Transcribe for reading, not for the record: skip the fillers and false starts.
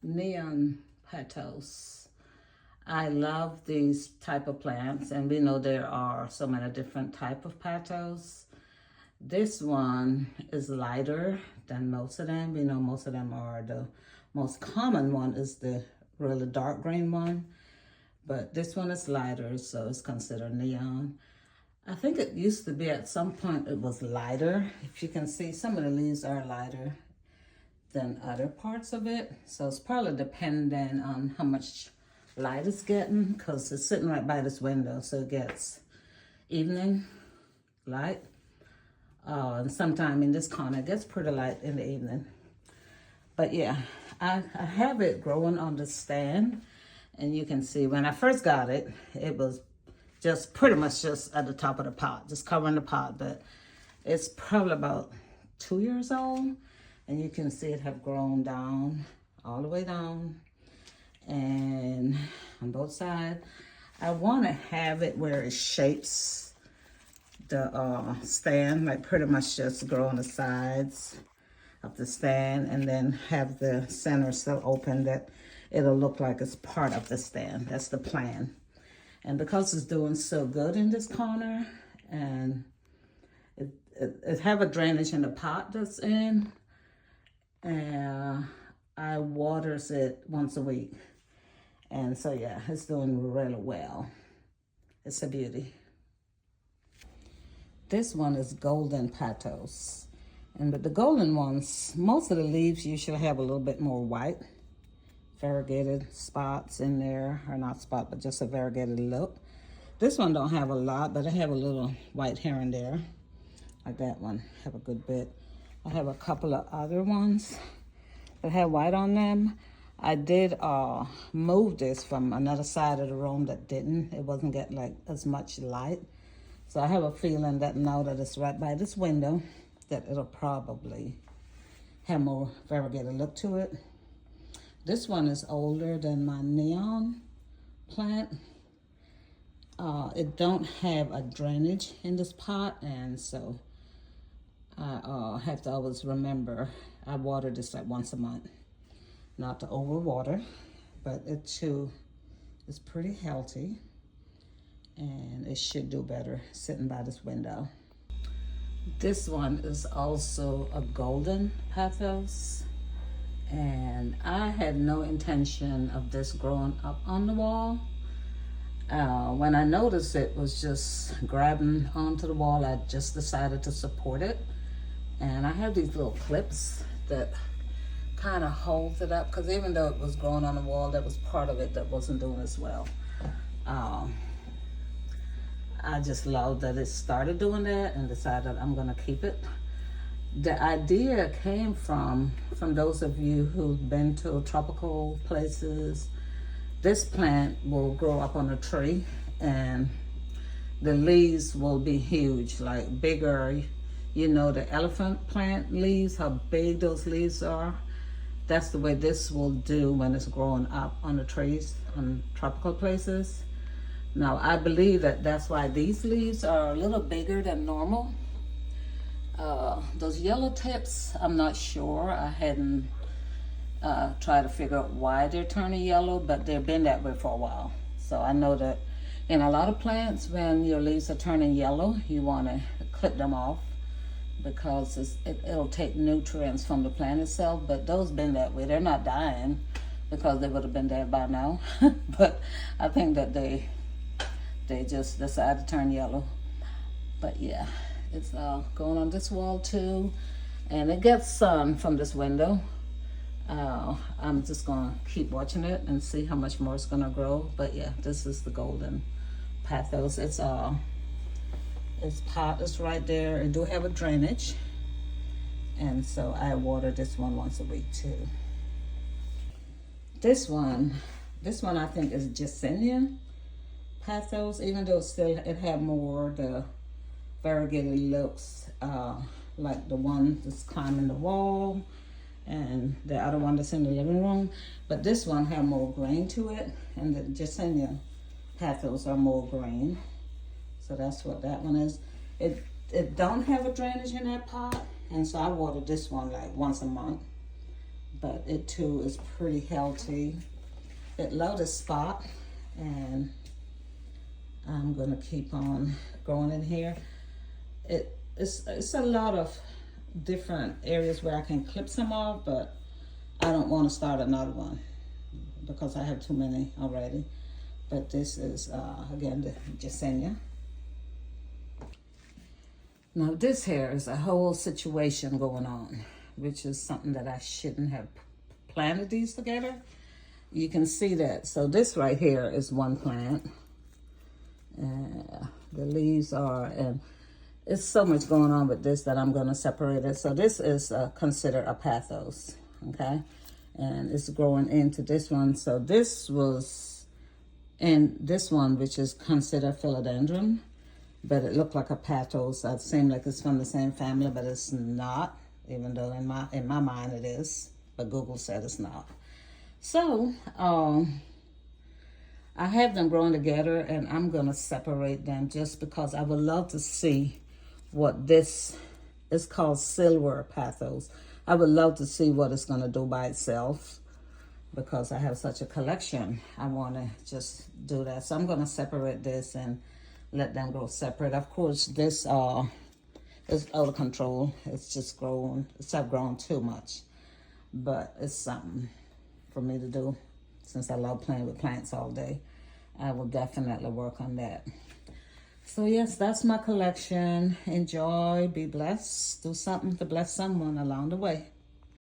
neon Pothos. I love these type of plants, and we know there are so many different type of Pothos. This one is lighter than most of them. We know most of them are the most common one is the really dark green one, but this one is lighter, so it's considered neon. I think it used to be at some point it was lighter. If you can see, some of the leaves are lighter than other parts of it. So it's probably dependent on how much light it's getting, because it's sitting right by this window, so it gets evening light. And sometime in this corner it gets pretty light in the evening. But yeah, I have it growing on the stand, and you can see when I first got it, it was just pretty much just at the top of the pot, just covering the pot. But it's probably about 2 years old, and you can see it have grown down, all the way down, and on both sides. I want to have it where it shapes the stand, like pretty much just grow on the sides of the stand, and then have the center still open, that it'll look like it's part of the stand. That's the plan. And because it's doing so good in this corner, and it have a drainage in the pot that's in, and I waters it once a week. And so yeah, it's doing really well. It's a beauty. This one is golden Pothos. And with the golden ones, most of the leaves usually have a little bit more white, variegated spots in there, or not spot, but just a variegated look. This one don't have a lot, but I have a little white here and there, like that one, have a good bit. I have a couple of other ones that have white on them. I did move this from another side of the room that didn't. It wasn't getting like as much light. So I have a feeling that now that it's right by this window, that it'll probably have more variegated look to it. This one is older than my neon plant. It don't have a drainage in this pot, and so I have to always remember I water this like once a month. Not to overwater, but it too is pretty healthy, and it should do better sitting by this window. This one is also a golden Pothos, and I had no intention of this growing up on the wall. When I noticed it was just grabbing onto the wall, I just decided to support it. And I have these little clips that kind of holds it up, because even though it was growing on the wall, there was part of it that wasn't doing as well. I just love that it started doing that, and decided I'm gonna keep it. The idea came from those of you who've been to tropical places. This plant will grow up on a tree, and the leaves will be huge, like bigger. You know the elephant plant leaves, how big those leaves are. That's the way this will do when it's growing up on the trees on tropical places. Now, I believe that that's why these leaves are a little bigger than normal. Those yellow tips, I'm not sure. I hadn't tried to figure out why they're turning yellow, but they've been that way for a while. So I know that in a lot of plants, when your leaves are turning yellow, you want to clip them off, because it'll take nutrients from the plant itself. But those been that way. They're not dying, because they would have been dead by now. But I think that they just decide to turn yellow. But yeah, it's going on this wall too, and it gets sun from this window. I'm just gonna keep watching it and see how much more it's gonna grow. But yeah, this is the golden Pothos. Its pot is right there. It do have a drainage, and so I water this one once a week too. This one I think is Jasenia Pothos, even though it had more the variegated looks, like the one that's climbing the wall and the other one that's in the living room. But this one had more grain to it, and the Jasenia Pothos are more green. So that's what that one is. It don't have a drainage in that pot, and so I water this one like once a month. but it too is pretty healthy. It loves spot, and I'm gonna keep on growing in here. It's a lot of different areas where I can clip some off, but I don't want to start another one because I have too many already. But this is again the Jasenia. Now this here is a whole situation going on, which is something that I shouldn't have planted these together. You can see that. So this right here is one plant. The leaves are, and it's so much going on with this that I'm going to separate it. So this is considered a Pothos, okay? And it's growing into this one. So this was in this one, which is considered philodendron, but it looked like a Pothos. It seemed like it's from the same family, but it's not, even though in my mind it is, but Google said it's not. So I have them growing together, and I'm going to separate them just because I would love to see what this is called, silver Pothos. I would love to see what it's going to do by itself because I have such a collection. I want to just do that. So I'm going to separate this and let them grow separate. Of course, this is out of control. It's just growing. It's not growing too much, but it's something for me to do. Since I love playing with plants all day, I will definitely work on that. So yes, that's my collection. Enjoy, be blessed, do something to bless someone along the way.